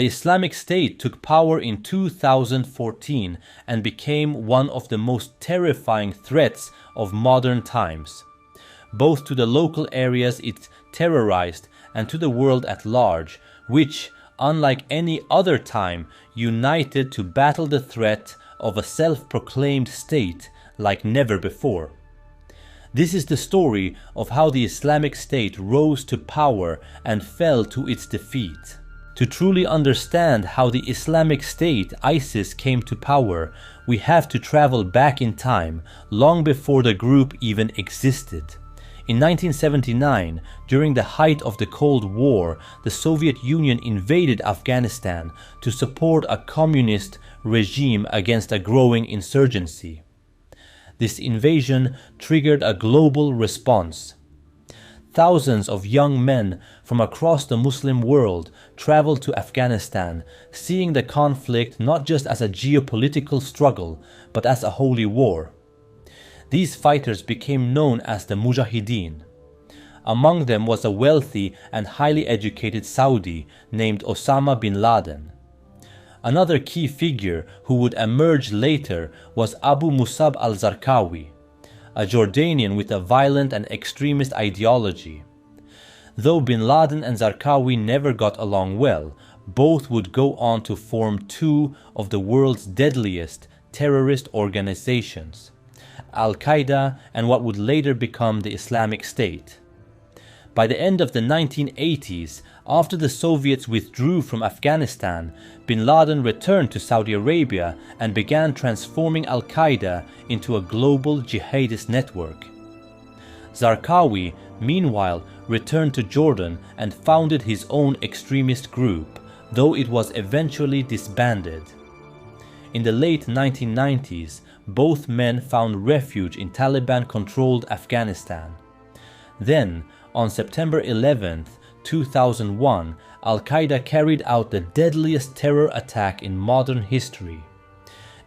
The Islamic State took power in 2014 and became one of the most terrifying threats of modern times, both to the local areas it terrorized and to the world at large, which, unlike any other time, united to battle the threat of a self-proclaimed state like never before. This is the story of how the Islamic State rose to power and fell to its defeat. To truly understand how the Islamic State, ISIS, came to power, we have to travel back in time, long before the group even existed. In 1979, during the height of the Cold War, the Soviet Union invaded Afghanistan to support a communist regime against a growing insurgency. This invasion triggered a global response. Thousands of young men from across the Muslim world traveled to Afghanistan, seeing the conflict not just as a geopolitical struggle, but as a holy war. These fighters became known as the Mujahideen. Among them was a wealthy and highly educated Saudi named Osama bin Laden. Another key figure who would emerge later was Abu Musab al-Zarqawi, a Jordanian with a violent and extremist ideology. Though bin Laden and Zarqawi never got along well, both would go on to form two of the world's deadliest terrorist organizations, Al-Qaeda and what would later become the Islamic State. By the end of the 1980s, after the Soviets withdrew from Afghanistan, bin Laden returned to Saudi Arabia and began transforming Al-Qaeda into a global jihadist network. Zarqawi, meanwhile, returned to Jordan and founded his own extremist group, though it was eventually disbanded. In the late 1990s, both men found refuge in Taliban-controlled Afghanistan. Then, on September 11, 2001, Al-Qaeda carried out the deadliest terror attack in modern history.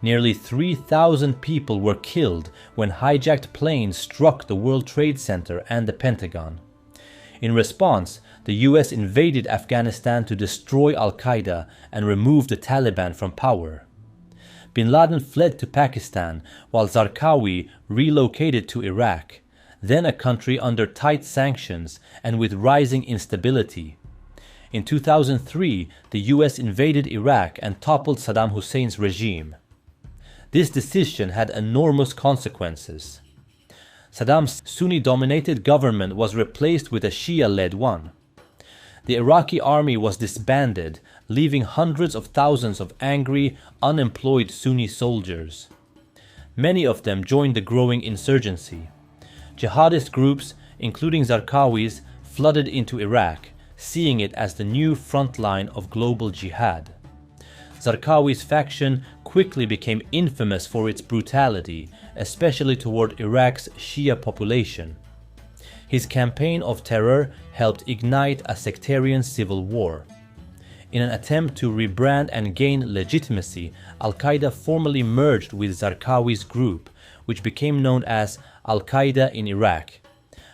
Nearly 3,000 people were killed when hijacked planes struck the World Trade Center and the Pentagon. In response, the US invaded Afghanistan to destroy Al-Qaeda and remove the Taliban from power. Bin Laden fled to Pakistan, while Zarqawi relocated to Iraq, then a country under tight sanctions and with rising instability. In 2003, the US invaded Iraq and toppled Saddam Hussein's regime. This decision had enormous consequences. Saddam's Sunni-dominated government was replaced with a Shia-led one. The Iraqi army was disbanded, leaving hundreds of thousands of angry, unemployed Sunni soldiers. Many of them joined the growing insurgency. Jihadist groups, including Zarqawi's, flooded into Iraq, seeing it as the new front line of global jihad. Zarqawi's faction quickly became infamous for its brutality, especially toward Iraq's Shia population. His campaign of terror helped ignite a sectarian civil war. In an attempt to rebrand and gain legitimacy, Al-Qaeda formally merged with Zarqawi's group, which became known as Al-Qaeda in Iraq.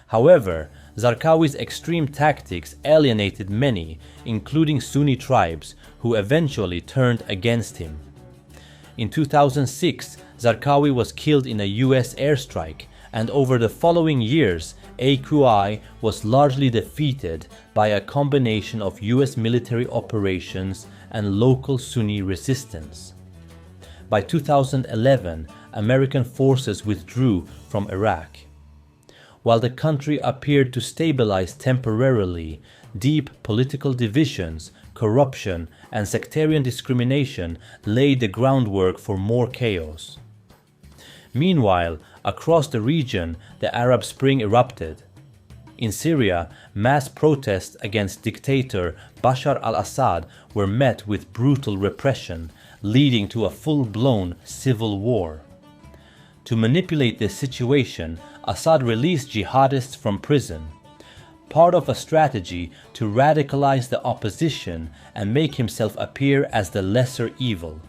However, Zarqawi's extreme tactics alienated many, including Sunni tribes, who eventually turned against him. In 2006, Zarqawi was killed in a US airstrike, and over the following years, AQI was largely defeated by a combination of US military operations and local Sunni resistance. By 2011, American forces withdrew from Iraq. While the country appeared to stabilize temporarily, deep political divisions, corruption, and sectarian discrimination laid the groundwork for more chaos. Meanwhile, across the region, the Arab Spring erupted. In Syria, mass protests against dictator Bashar al-Assad were met with brutal repression, leading to a full-blown civil war. To manipulate this situation, Assad released jihadists from prison, part of a strategy to radicalize the opposition and make himself appear as the lesser evil.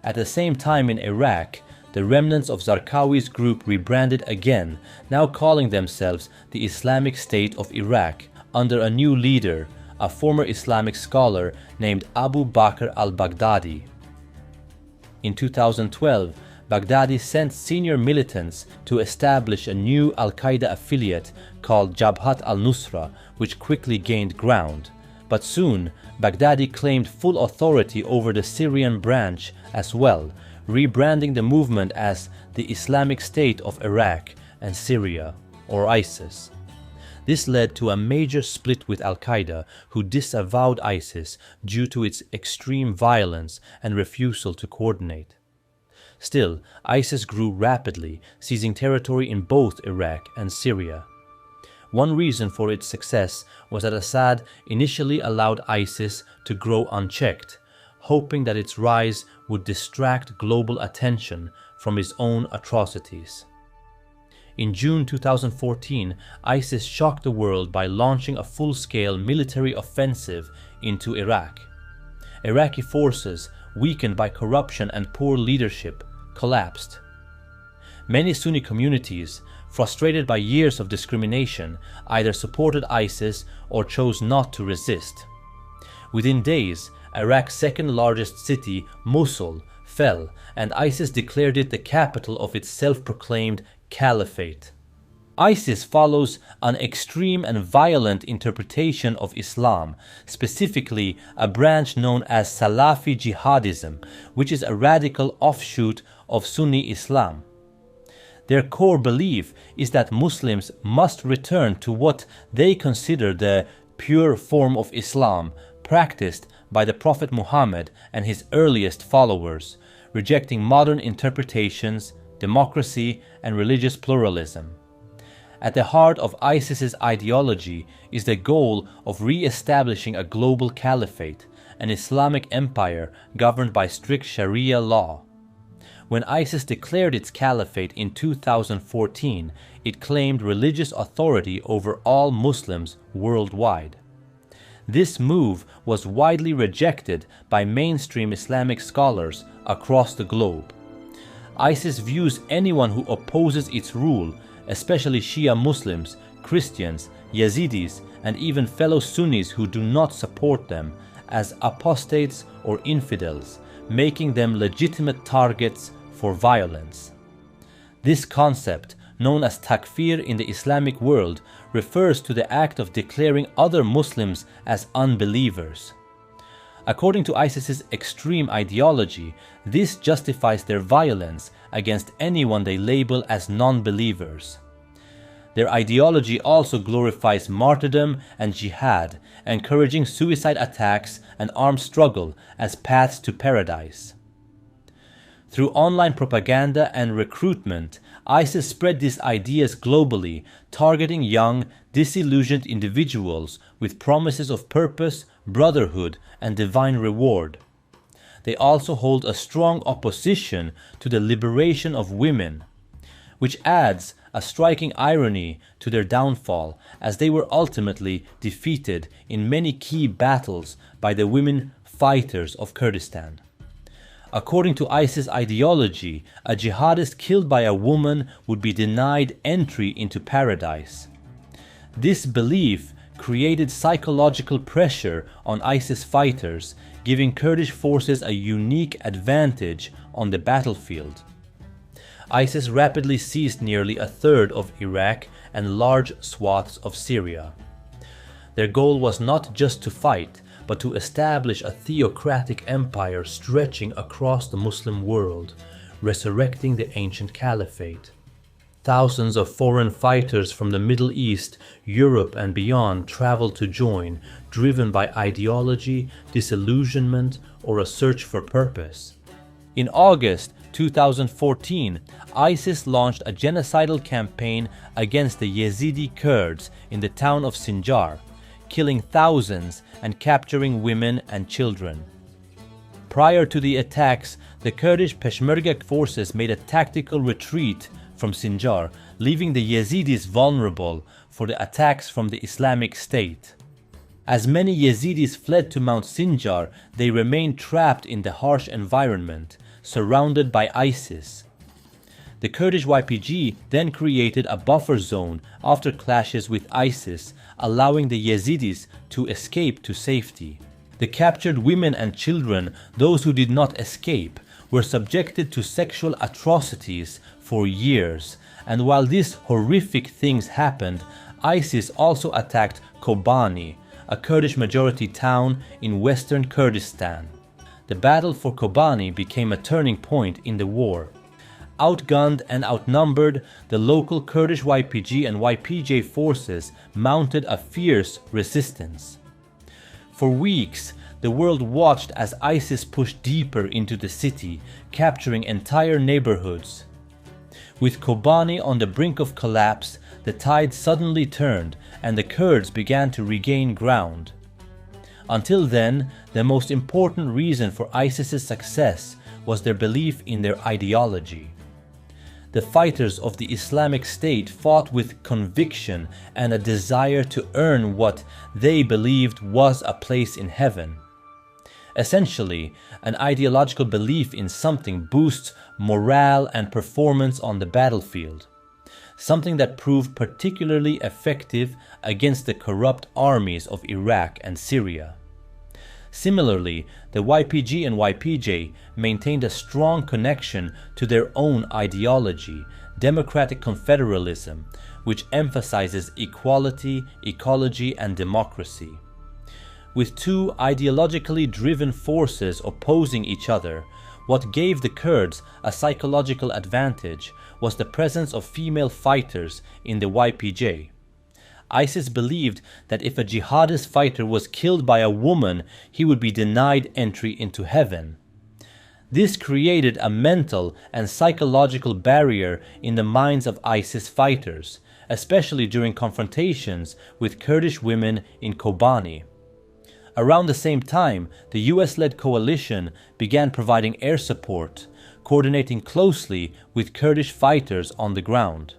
At the same time in Iraq, the remnants of Zarqawi's group rebranded again, now calling themselves the Islamic State of Iraq, under a new leader, a former Islamic scholar named Abu Bakr al-Baghdadi. In 2012, Baghdadi sent senior militants to establish a new al-Qaeda affiliate called Jabhat al-Nusra, which quickly gained ground. But soon, Baghdadi claimed full authority over the Syrian branch as well, rebranding the movement as the Islamic State of Iraq and Syria, or ISIS. This led to a major split with al-Qaeda, who disavowed ISIS due to its extreme violence and refusal to coordinate. Still, ISIS grew rapidly, seizing territory in both Iraq and Syria. One reason for its success was that Assad initially allowed ISIS to grow unchecked, hoping that its rise would distract global attention from his own atrocities. In June 2014, ISIS shocked the world by launching a full-scale military offensive into Iraq. Iraqi forces, weakened by corruption and poor leadership, collapsed. Many Sunni communities, frustrated by years of discrimination, either supported ISIS or chose not to resist. Within days, Iraq's second-largest city, Mosul, fell, and ISIS declared it the capital of its self-proclaimed caliphate. ISIS follows an extreme and violent interpretation of Islam, specifically a branch known as Salafi jihadism, which is a radical offshoot of Sunni Islam. Their core belief is that Muslims must return to what they consider the pure form of Islam practiced by the Prophet Muhammad and his earliest followers, rejecting modern interpretations, democracy, and religious pluralism. At the heart of ISIS's ideology is the goal of re-establishing a global caliphate, an Islamic empire governed by strict Sharia law. When ISIS declared its caliphate in 2014, it claimed religious authority over all Muslims worldwide. This move was widely rejected by mainstream Islamic scholars across the globe. ISIS views anyone who opposes its rule, especially Shia Muslims, Christians, Yazidis, and even fellow Sunnis who do not support them, as apostates or infidels, making them legitimate targets for violence. This concept, known as takfir in the Islamic world, refers to the act of declaring other Muslims as unbelievers. According to ISIS's extreme ideology, this justifies their violence against anyone they label as non-believers. Their ideology also glorifies martyrdom and jihad, encouraging suicide attacks and armed struggle as paths to paradise. Through online propaganda and recruitment, ISIS spread these ideas globally, targeting young, disillusioned individuals with promises of purpose, brotherhood, and divine reward. They also hold a strong opposition to the liberation of women, which adds a striking irony to their downfall, as they were ultimately defeated in many key battles by the women fighters of Kurdistan. According to ISIS ideology, a jihadist killed by a woman would be denied entry into paradise. This belief created psychological pressure on ISIS fighters, giving Kurdish forces a unique advantage on the battlefield. ISIS rapidly seized nearly a third of Iraq and large swaths of Syria. Their goal was not just to fight, but to establish a theocratic empire stretching across the Muslim world, resurrecting the ancient caliphate. Thousands of foreign fighters from the Middle East, Europe, and beyond traveled to join, driven by ideology, disillusionment, or a search for purpose. In August 2014, ISIS launched a genocidal campaign against the Yazidi Kurds in the town of Sinjar, killing thousands and capturing women and children. Prior to the attacks, the Kurdish Peshmerga forces made a tactical retreat from Sinjar, leaving the Yazidis vulnerable for the attacks from the Islamic State. As many Yazidis fled to Mount Sinjar, they remained trapped in the harsh environment, surrounded by ISIS. The Kurdish YPG then created a buffer zone after clashes with ISIS, allowing the Yazidis to escape to safety. The captured women and children, those who did not escape, were subjected to sexual atrocities for years, and while these horrific things happened, ISIS also attacked Kobani, a Kurdish majority town in western Kurdistan. The battle for Kobani became a turning point in the war. Outgunned and outnumbered, the local Kurdish YPG and YPJ forces mounted a fierce resistance. For weeks, the world watched as ISIS pushed deeper into the city, capturing entire neighborhoods. With Kobani on the brink of collapse, the tide suddenly turned and the Kurds began to regain ground. Until then, the most important reason for ISIS's success was their belief in their ideology. The fighters of the Islamic State fought with conviction and a desire to earn what they believed was a place in heaven. Essentially, an ideological belief in something boosts morale and performance on the battlefield, something that proved particularly effective against the corrupt armies of Iraq and Syria. Similarly, the YPG and YPJ maintained a strong connection to their own ideology, democratic confederalism, which emphasizes equality, ecology, and democracy. With two ideologically driven forces opposing each other, what gave the Kurds a psychological advantage was the presence of female fighters in the YPJ. ISIS believed that if a jihadist fighter was killed by a woman, he would be denied entry into heaven. This created a mental and psychological barrier in the minds of ISIS fighters, especially during confrontations with Kurdish women in Kobani. Around the same time, the US-led coalition began providing air support, coordinating closely with Kurdish fighters on the ground.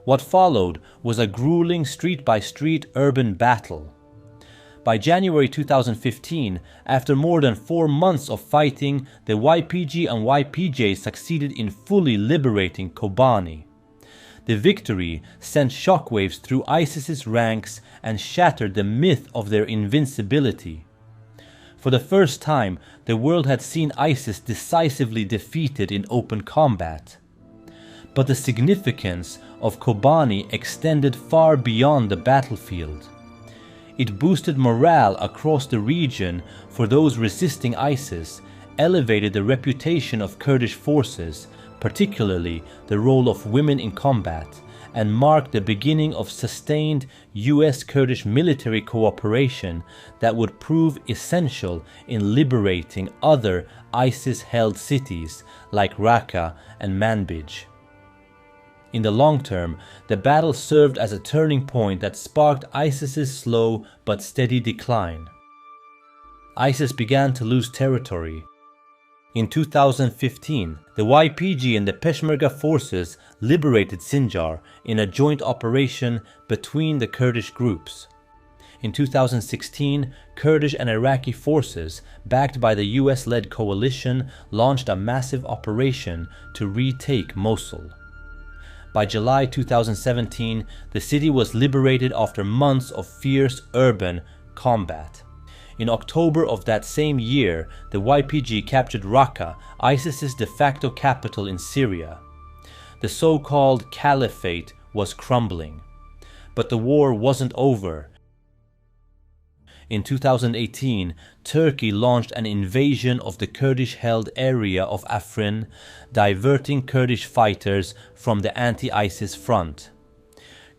What followed was a grueling street-by-street urban battle. By January 2015, after more than 4 months of fighting, the YPG and YPJ succeeded in fully liberating Kobani. The victory sent shockwaves through ISIS's ranks and shattered the myth of their invincibility. For the first time, the world had seen ISIS decisively defeated in open combat. But the significance of Kobani extended far beyond the battlefield. It boosted morale across the region for those resisting ISIS, elevated the reputation of Kurdish forces, particularly the role of women in combat, and marked the beginning of sustained US-Kurdish military cooperation that would prove essential in liberating other ISIS-held cities like Raqqa and Manbij. In the long term, the battle served as a turning point that sparked ISIS's slow but steady decline. ISIS began to lose territory. In 2015, the YPG and the Peshmerga forces liberated Sinjar in a joint operation between the Kurdish groups. In 2016, Kurdish and Iraqi forces, backed by the US-led coalition, launched a massive operation to retake Mosul. By July 2017, the city was liberated after months of fierce urban combat. In October of that same year, the YPG captured Raqqa, ISIS's de facto capital in Syria. The so-called caliphate was crumbling. But the war wasn't over. In 2018, Turkey launched an invasion of the Kurdish-held area of Afrin, diverting Kurdish fighters from the anti-ISIS front.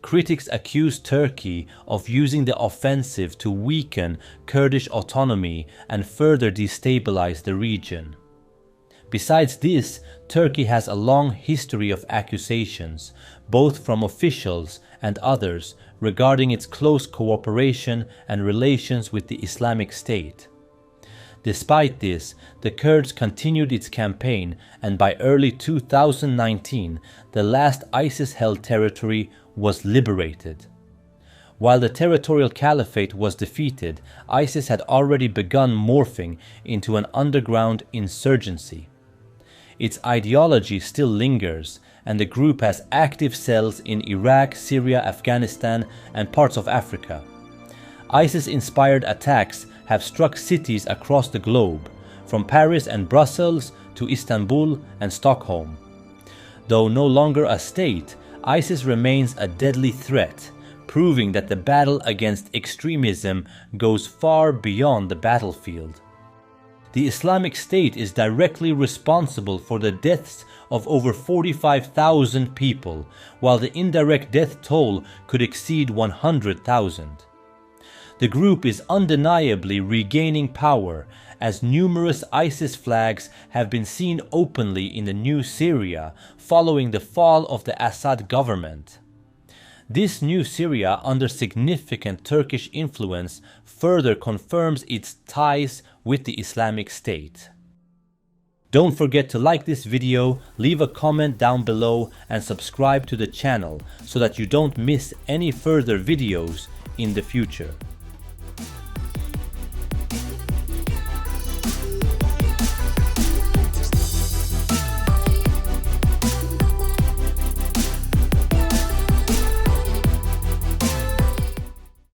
Critics accused Turkey of using the offensive to weaken Kurdish autonomy and further destabilize the region. Besides this, Turkey has a long history of accusations, both from officials and others, regarding its close cooperation and relations with the Islamic State. Despite this, the Kurds continued its campaign, and by early 2019, the last ISIS-held territory was liberated. While the territorial caliphate was defeated, ISIS had already begun morphing into an underground insurgency. its ideology still lingers, and the group has active cells in Iraq, Syria, Afghanistan, and parts of Africa. ISIS-inspired attacks have struck cities across the globe, from Paris and Brussels to Istanbul and Stockholm. Though no longer a state, ISIS remains a deadly threat, proving that the battle against extremism goes far beyond the battlefield. The Islamic State is directly responsible for the deaths of over 45,000 people, while the indirect death toll could exceed 100,000. The group is undeniably regaining power, as numerous ISIS flags have been seen openly in the new Syria following the fall of the Assad government. This new Syria, under significant Turkish influence, further confirms its ties with the Islamic State. Don't forget to like this video, leave a comment down below, and subscribe to the channel so that you don't miss any further videos in the future.